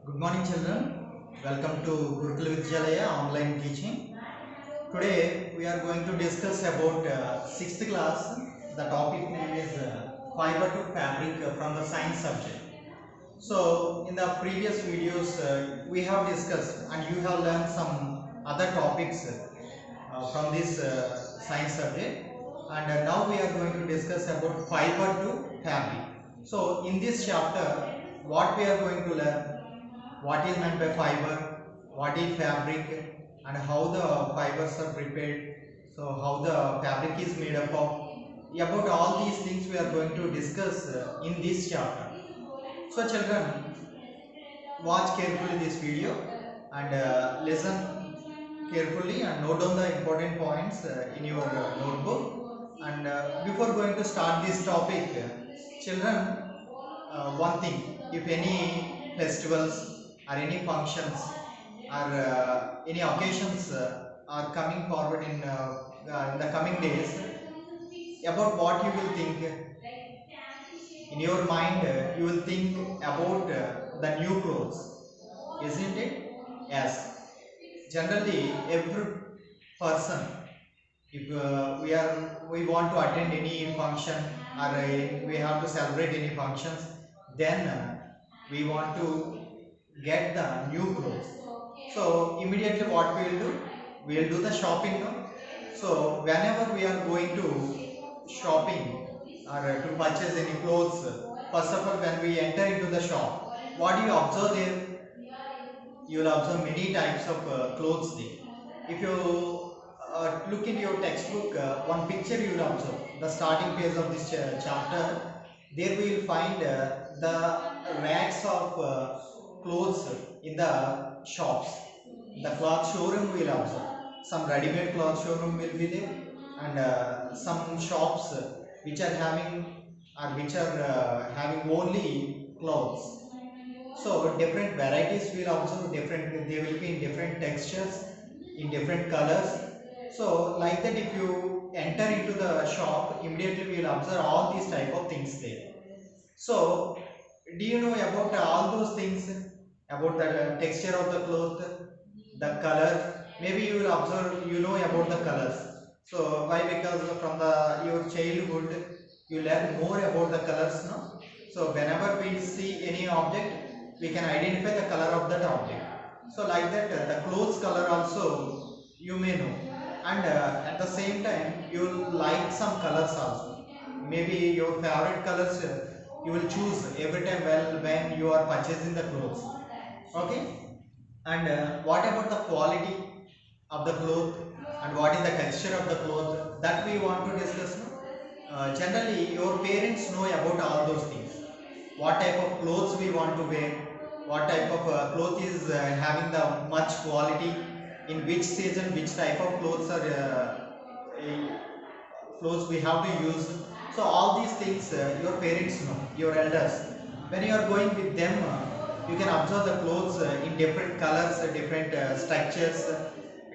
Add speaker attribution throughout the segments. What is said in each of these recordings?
Speaker 1: Good morning, children. Welcome to Gurukula Vidyalaya online teaching. Today we are going to discuss about 6th class. The topic name is fiber to fabric from the science subject. So in the previous videos we have discussed and you have learned some other topics from this science subject, and now we are going to discuss about fiber to fabric. So in this chapter what we are going to learn, what is meant by fiber, what is fabric, and how the fibers are prepared, so how the fabric is made up of. About all these things we are going to discuss in this chapter. So children, watch carefully this video and listen carefully and note down the important points in your notebook. And before going to start this topic, children, one thing, if any festivals or any functions or any occasions are coming forward in the coming days, about what you will think in your mind, you will think about the new clothes, isn't it? Yes, generally every person, if we want to attend any function or we have to celebrate any functions, then we want to get the new clothes. So immediately what we will do, we will do the shopping now. So whenever we are going to shopping or to purchase any clothes, first of all when we enter into the shop, what do you observe there? You will observe many types of clothes there. If you look in your textbook, one picture you will observe. The starting page of this chapter, there we will find the racks of clothes in the shops. The cloth showroom we will observe. Some ready-made cloth showroom will be there, and some shops which are having having only clothes. So different varieties will observe different, they will be in different textures, in different colors. So like that, if you enter into the shop, immediately we will observe all these type of things there. So do you know about all those things, about the texture of the cloth, the color? Maybe you will observe, you know about the colors. So why? Because from the your childhood you learn more about the colors, no? So whenever we see any object, we can identify the color of that object. So like that, the clothes color also you may know, and at the same time you will like some colors also. Maybe your favorite colors you will choose every time when you are purchasing the clothes. Okay, and what about the quality of the cloth and what is the texture of the cloth, that we want to discuss now. Generally your parents know about all those things, what type of clothes we want to wear, what type of cloth is having the much quality, in which season which type of clothes are clothes we have to use. So all these things your parents know, your elders. When you are going with them, you can observe the clothes in different colors, different structures,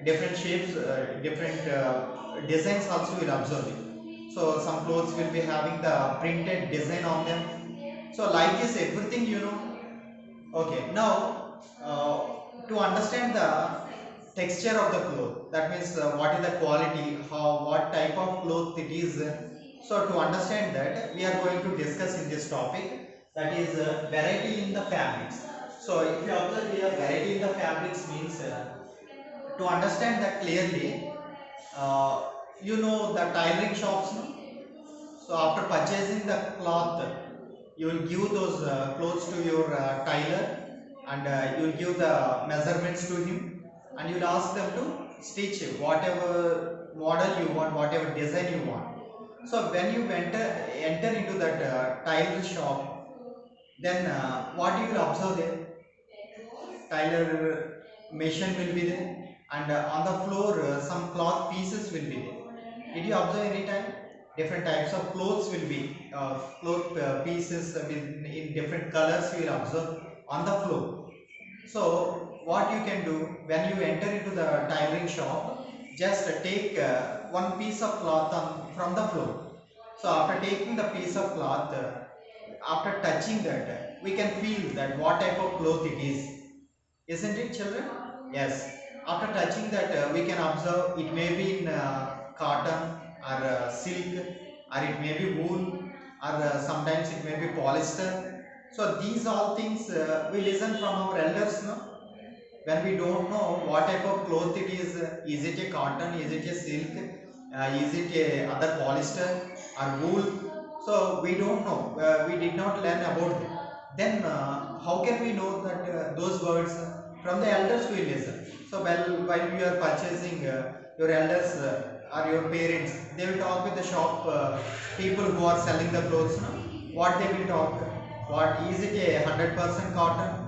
Speaker 1: different shapes, different designs also will observe it. So some clothes will be having the printed design on them. So like this everything you know. Okay, now to understand the texture of the cloth, that means what is the quality, how, what type of cloth it is. So to understand that, we are going to discuss in this topic, that is variety in the fabrics. So if you observe here, variety in the fabrics means to understand that clearly, uh, you know the tailoring shops, no? So after purchasing the cloth, you will give those clothes to your tailor, and you will give the measurements to him, and you will ask them to stitch whatever model you want, whatever design you want. So when you enter into that tailor shop, then what you will observe there? Tailor machine will be there, and on the floor some cloth pieces will be there. Did you observe any time? Different types of clothes will be cloth pieces in different colors you will observe on the floor. So what you can do, when you enter into the tailoring shop, just take one piece of cloth from the floor. So after taking the piece of cloth, after touching that, we can feel that what type of cloth it is. isn't it, children? Yes. After touching that, we can observe it may be in cotton or silk, or it may be wool, or sometimes it may be polyester. So these all things we listen from our elders, no? When we don't know what type of cloth it is it a cotton, is it a silk, is it a other polyester or wool? So we don't know, we did not learn about them. Then how can we know that those words from the elders we listen? So while you are purchasing, your elders or your parents, they will talk with the shop people who are selling the clothes, no? What they will talk, what is it, a 100% cotton?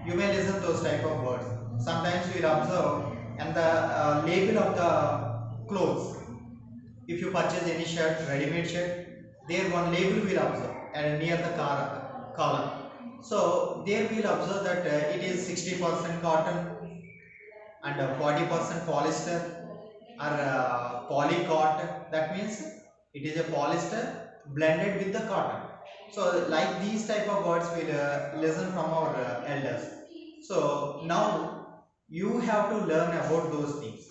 Speaker 1: You may listen those type of words. Sometimes we will observe and the label of the clothes. If you purchase any shirt, ready-made shirt, there one label will observe and near the collar. So there we will observe that it is 60% cotton and 40% polyester or polycot. That means it is a polyester blended with the cotton. So like these type of words we'll listen from our elders. So now you have to learn about those things.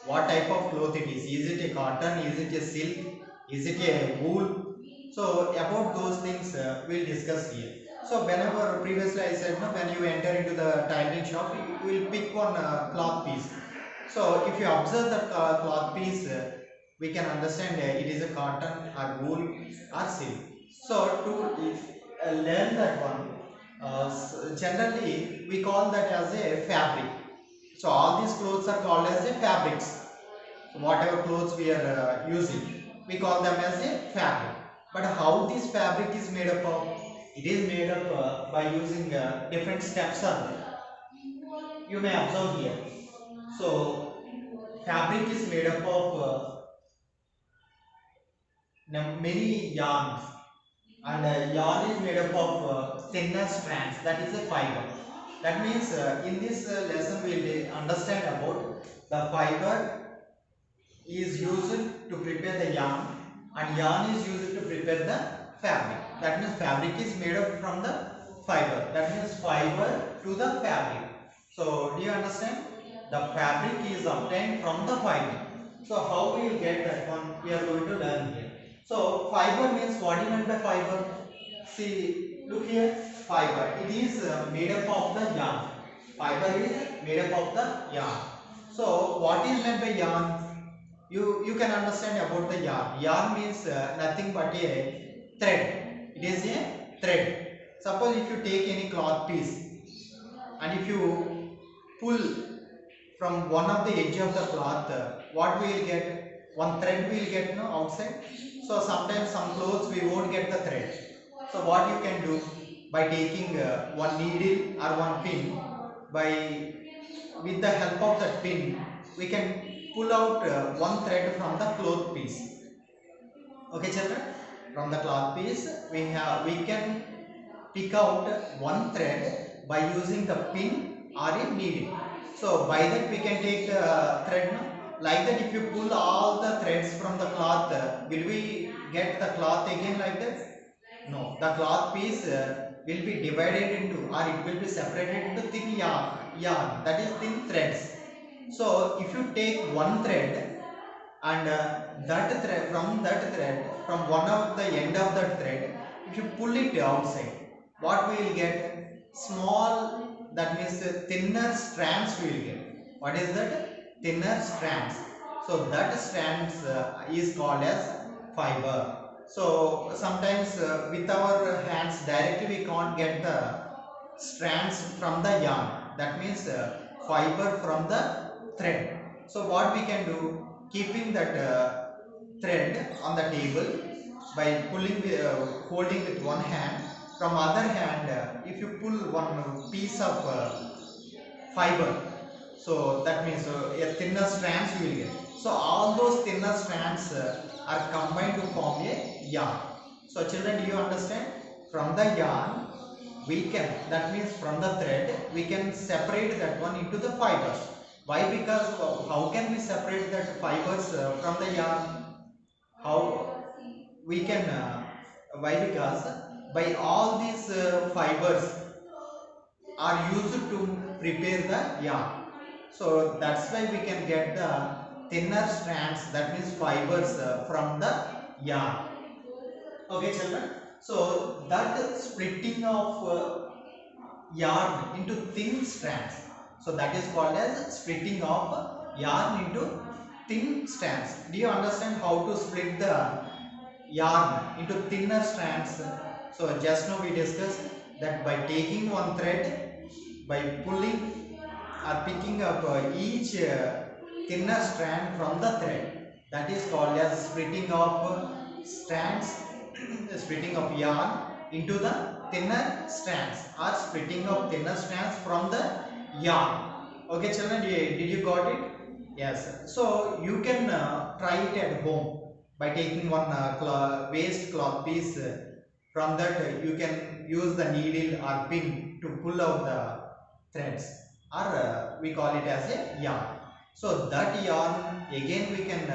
Speaker 1: What type of cloth it is? Is it a cotton? Is it a silk? Is it a wool? So about those things we'll discuss here. So whenever previously I said, no, when you enter into the tailoring shop, you will pick one cloth piece. So if you observe the cloth piece, we can understand it is a cotton or wool or silk. So to learn that one, generally we call that as a fabric. So all these clothes are called as a fabrics. So whatever clothes we are using, we call them as a fabric. But how this fabric is made up of? It is made up by using different steps are there. You may observe here. So fabric is made up of many yarns, and yarn is made up of thinner strands, that is a fiber. That means in this lesson we will understand about the fiber is used to prepare the yarn and yarn is used to prepare the fabric. That means fabric is made up from the fiber. That means fiber to the fabric. So do you understand? The fabric is obtained from the fiber. So how we will get that one? We are going to learn here. So fiber means, what do you mean by fiber? See, look here, fiber. It is made up of the yarn. Fiber is made up of the yarn. So what is meant by yarn? You can understand about the yarn. Yarn means nothing but a thread. It is a thread. Suppose if you take any cloth piece and if you pull from one of the edge of the cloth, what we will get? One thread we will get, no, outside. So sometimes some clothes we won't get the thread. So what you can do, by taking one needle or one pin, by with the help of that pin we can pull out one thread from the cloth piece. Okay, children, from the cloth piece we can pick out one thread by using the pin or a needle. So by that we can take the thread, no? Like that, if you pull all the threads from the cloth, will we get the cloth again like that? No, the cloth piece will be divided into, or it will be separated into thin yarn, that is thin threads. So if you take one thread and that thread, from one of the end of that thread, if you pull it outside, what we will get? Small, that means thinner strands we will get. What is that? Thinner strands. So that strands is called as fiber. So sometimes with our hands directly we can't get the strands from the yarn. That means fiber from the thread. So what we can do, keeping that thread on the table by pulling holding with one hand, from other hand if you pull one piece of fiber, so that means a thinner strands you will get. So all those thinner strands are combined to form a yarn. So children, do you understand? From the yarn we can, that means from the thread we can separate that one into the fibers. Why? Because how can we separate that fibers from the yarn? How we can why? Because by all these fibers are used to prepare the yarn. So that's why we can get the thinner strands, that means fibers from the yarn. Okay children, so that splitting of yarn into thin strands, so that is called as splitting of yarn into thin strands. Do you understand how to split the yarn into thinner strands? So just now we discussed that by taking one thread, by pulling or picking up each thinner strand from the thread, that is called as splitting of strands, splitting of yarn into the thinner strands, or splitting of thinner strands from the yarn. Okay children, did you got it? Yes. So you can try it at home by taking one waste cloth piece. From that you can use the needle or pin to pull out the threads, or we call it as a yarn. So that yarn again we can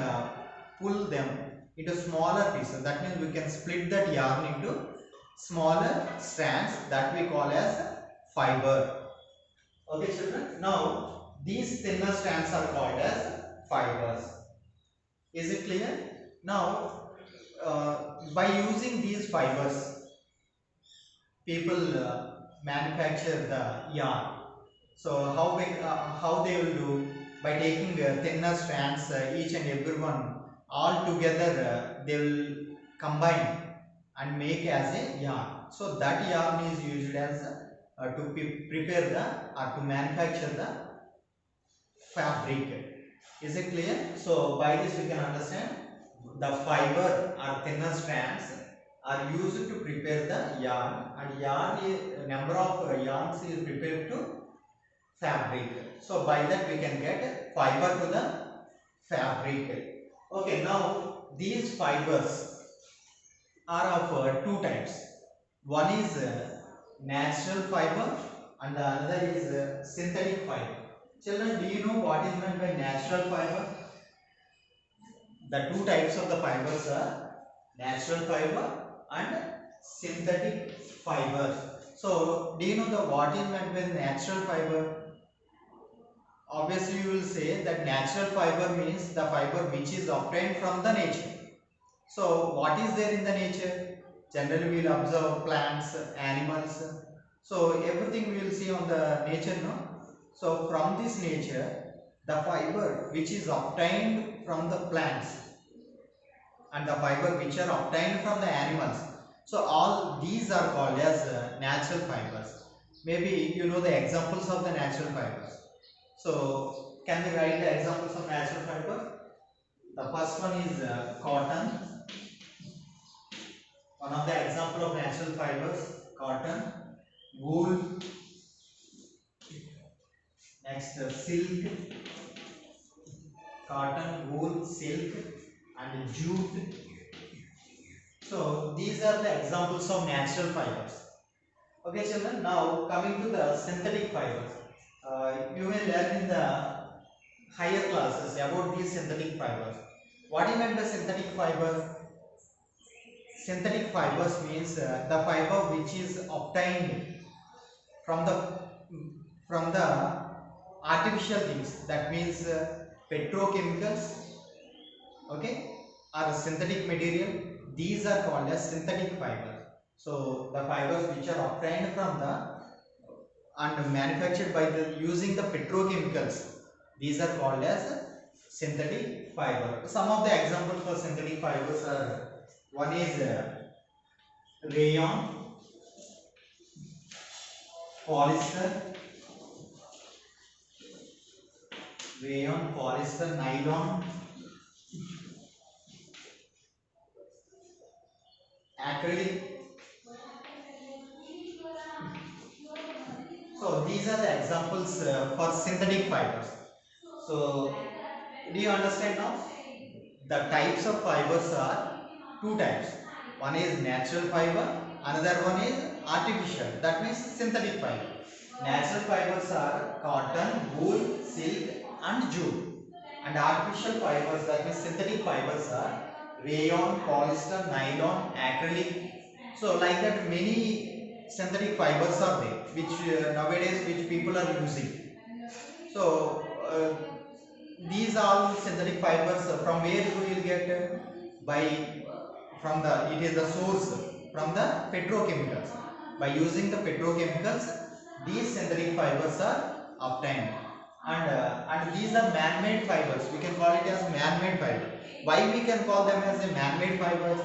Speaker 1: pull them into smaller pieces. That means we can split that yarn into smaller strands, that we call as fiber. Okay children, now these thinner strands are called as fibers. Is it clear? Now by using these fibers, people manufacture the yarn. So how they will do? By taking thinner strands, each and every one all together, they will combine and make as a yarn. So that yarn is used as to prepare the or to manufacture the fabric. Is it clear? So by this we can understand the fiber or thinner strands are used to prepare the yarn, and yarn is number of yarns is prepared to fabric. So by that we can get fiber to the fabric. Okay, now these fibers are of two types. One is natural fiber and the other is synthetic fiber. Children, do you know what is meant by natural fiber? The two types of the fibers are natural fiber and synthetic fiber. So, do you know the what is meant by natural fiber? Obviously, you will say that natural fiber means the fiber which is obtained from the nature. So, what is there in the nature? Generally, we will observe plants, animals. So, everything we will see on the nature, no? So, from this nature, the fiber which is obtained from the plants and the fiber which are obtained from the animals. So, all these are called as natural fibers. Maybe you know the examples of the natural fibers. So, can we write the examples of natural fiber? The first one is cotton. One of the example of natural fibers, cotton, wool, next silk, cotton, wool, silk, and jute. So these are the examples of natural fibers. Okay children, now coming to the synthetic fibers. You may learn in the higher classes about these synthetic fibers. What is meant by synthetic fiber? Synthetic fibers means the fiber which is obtained from the artificial things. That means petrochemicals, okay, or synthetic material. These are called as synthetic fibers. So the fibers which are obtained from the and manufactured by the using the petrochemicals, these are called as synthetic fiber. Some of the examples for synthetic fibers are, one is rayon, polyester, nylon, acrylic. So these are the examples for synthetic fibers. So do you understand now? The types of fibers are two types. One is natural fiber, another one is artificial. That means synthetic fiber. Natural fibers are cotton, wool, silk, and jute. And artificial fibers, that means synthetic fibers, are rayon, polyester, nylon, acrylic. So like that, many synthetic fibers are there, which nowadays which people are using. So these all synthetic fibers from where we will get by from the it is the source from the petrochemicals. By using the petrochemicals, these synthetic fibers are obtained, and these are man-made fibers. We can call it as man-made fiber. Why we can call them as a man-made fibers?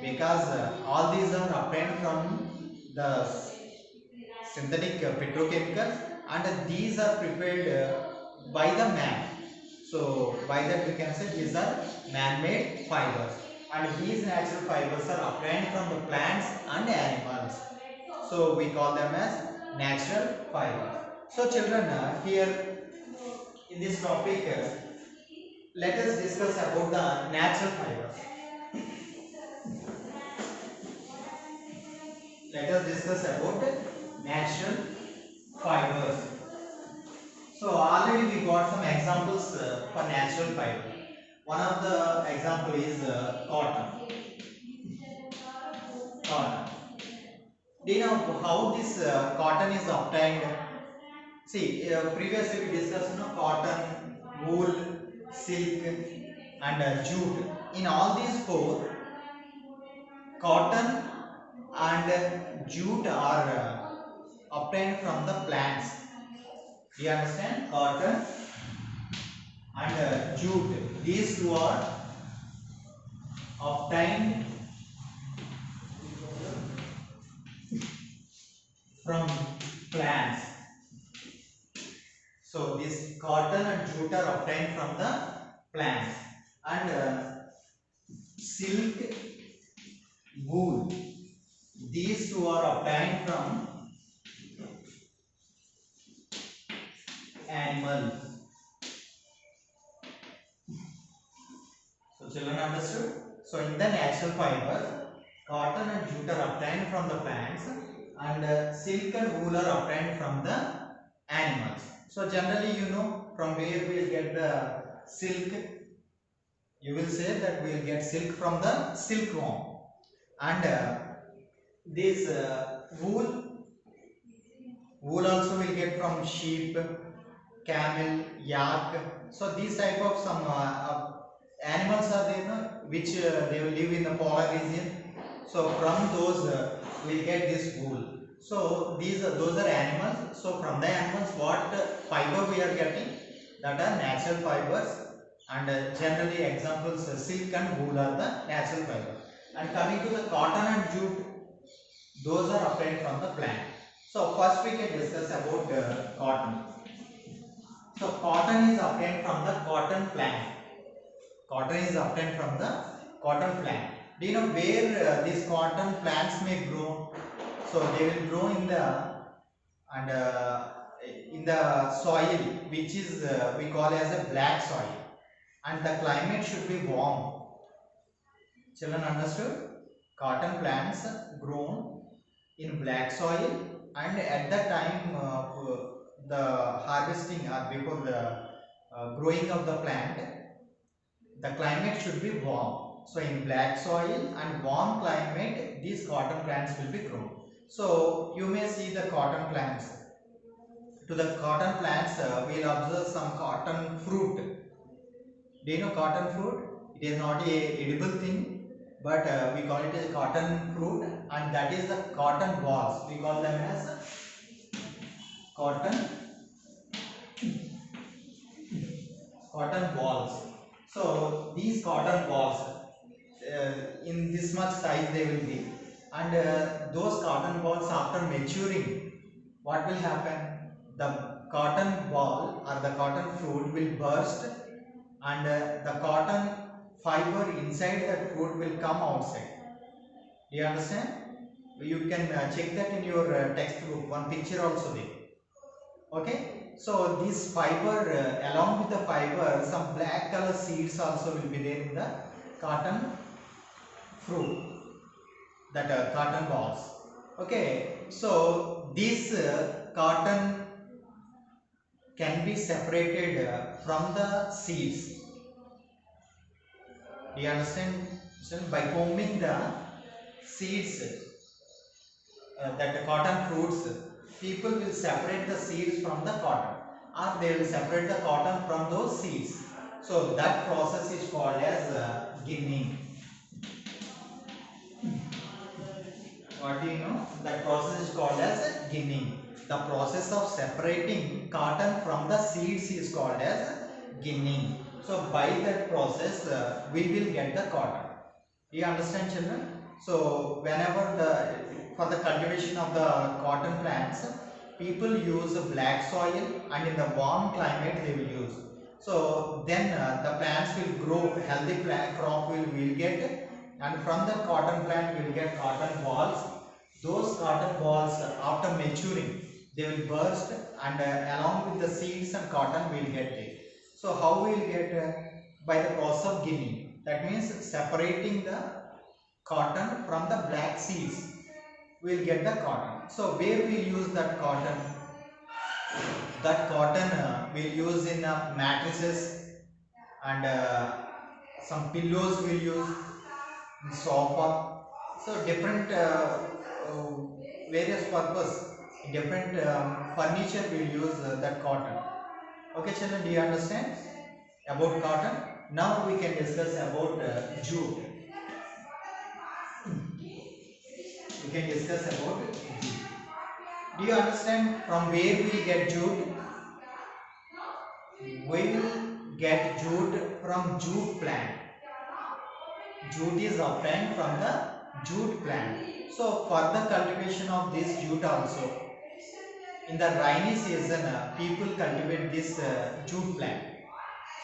Speaker 1: Because all these are obtained from the synthetic petrochemicals, and these are prepared by the man. So by that we can say these are man-made fibers, and these natural fibers are obtained from the plants and animals. So we call them as natural fibers. So children, here in this topic, let us discuss about the natural fibers. Let us discuss about natural fibers. So already we got some examples for natural fiber. One of the example is cotton. Cotton. Do you know how this cotton is obtained? See, previously we discussed cotton, wool, silk, and jute. In all these four, cotton and jute are obtained from the plants. Do you understand? Cotton and jute. These two are obtained from plants. So this cotton and jute are obtained from the plants, and silk, wool, these two are obtained from animals. So children understood? So in the natural fiber, cotton and jute are obtained from the plants, and silk and wool are obtained from the animals. So generally, from where we will get the silk. You will say that we will get silk from the silkworm, and this wool also will get from sheep, camel, yak. So these type of some animals are there, which they will live in the polar region. So from those we will get this wool. So those are animals. So from the animals, what fiber we are getting? That are natural fibers, and generally examples silk and wool are the natural fiber. And coming to the cotton and jute, those are obtained from the plant. So first we can discuss about cotton. So cotton is obtained from the cotton plant. Cotton is obtained from the cotton plant. Do you know where these cotton plants may grow? So they will grow in the soil, which is we call as a black soil, and the climate should be warm. Children understood? Cotton plants grown in black soil, and at the time of the harvesting or before the growing of the plant, the climate should be warm. So in black soil and warm climate, these cotton plants will be grown. So you may see the cotton plants. To the cotton plants, we will observe some cotton fruit. Do you know cotton fruit? It is not a edible thing, but we call it as cotton fruit, and that is the cotton balls. We call them as cotton balls. So these cotton balls, in this much size they will be, and those cotton balls, after maturing, what will happen? The cotton ball or the cotton fruit will burst, and the cotton fiber inside that fruit will come outside. Do you understand? You can check that in your textbook. One picture also there. Okay. So this fiber, along with the fiber, some black color seeds also will be there in the cotton fruit, that cotton balls. Okay. So this cotton can be separated from the seeds. Do you understand? So by combing the seeds that the cotton fruits, people will separate the seeds from the cotton, or they will separate the cotton from those seeds. So that process is called as ginning. What do you know? That process is called as ginning. The process of separating cotton from the seeds is called as ginning. So by that process, we will get the cotton. Do you understand, children? So whenever for the cultivation of the cotton plants, people use black soil, and in the warm climate they will use. So then the plants will grow, healthy plant crop will get, and from the cotton plant we will get cotton balls. Those cotton balls, after maturing, they will burst, and along with the seeds and cotton we will get it. So how we will get? By the process of ginning. That means separating the cotton from the black seeds. We will get the cotton. So where we will use that cotton? That cotton we will use in mattresses, and some pillows we will use, sofa. So different various purpose, different furniture we will use that cotton. Okay, children, do you understand about cotton? Now we can discuss about jute. We can discuss about jute. Do you understand from where we get jute? We will get jute from jute plant. Jute is obtained from the jute plant. So for the cultivation of this jute also, in the rainy season, people cultivate this jute plant.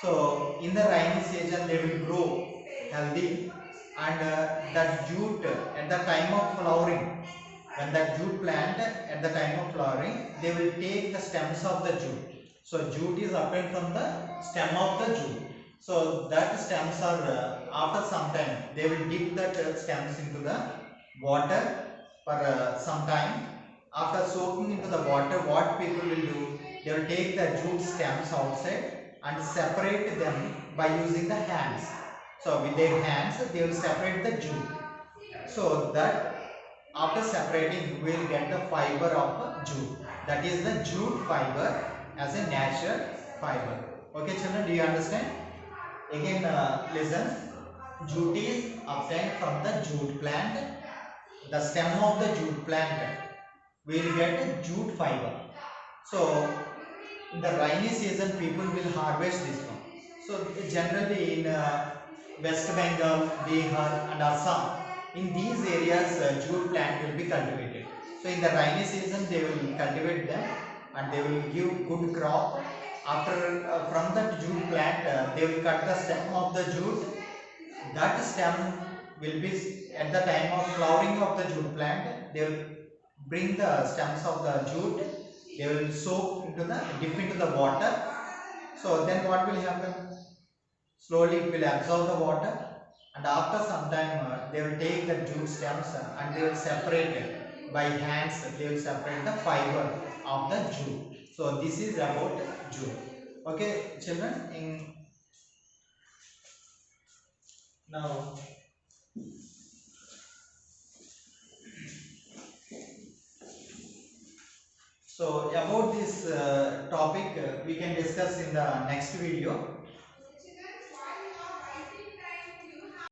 Speaker 1: So in the rainy season they will grow healthy, and that jute at the time of flowering, when that jute plant at the time of flowering, they will take the stems of the jute. So jute is obtained from the stem of the jute. So that stems are after some time they will dip that stems into the water for some time. After soaking into the water, what people will do? They will take the jute stems outside and separate them by using the hands. So with their hands they will separate the jute. So that after separating we will get the fiber of jute. That is the jute fiber as a natural fiber. Okay, children, do you understand? Again listen. Jute is obtained from the jute plant. The stem of the jute plant we will get jute fiber. So in the rainy season people will harvest this one. So generally in West Bengal, Bihar and Assam, in these areas jute plant will be cultivated. So in the rainy season they will cultivate them, and they will give good crop. After from that jute plant they will cut the stem of the jute. That stem will be at the time of flowering of the jute plant. They will bring the stems of the jute. They will soak into the dip into the water. So then what will happen? Slowly it will absorb the water, and after some time they will take the jute stems and they will separate it by hands. They will separate the fiber of the jute. So this is about jute. Okay, children. Now so about this topic we can discuss in the next video.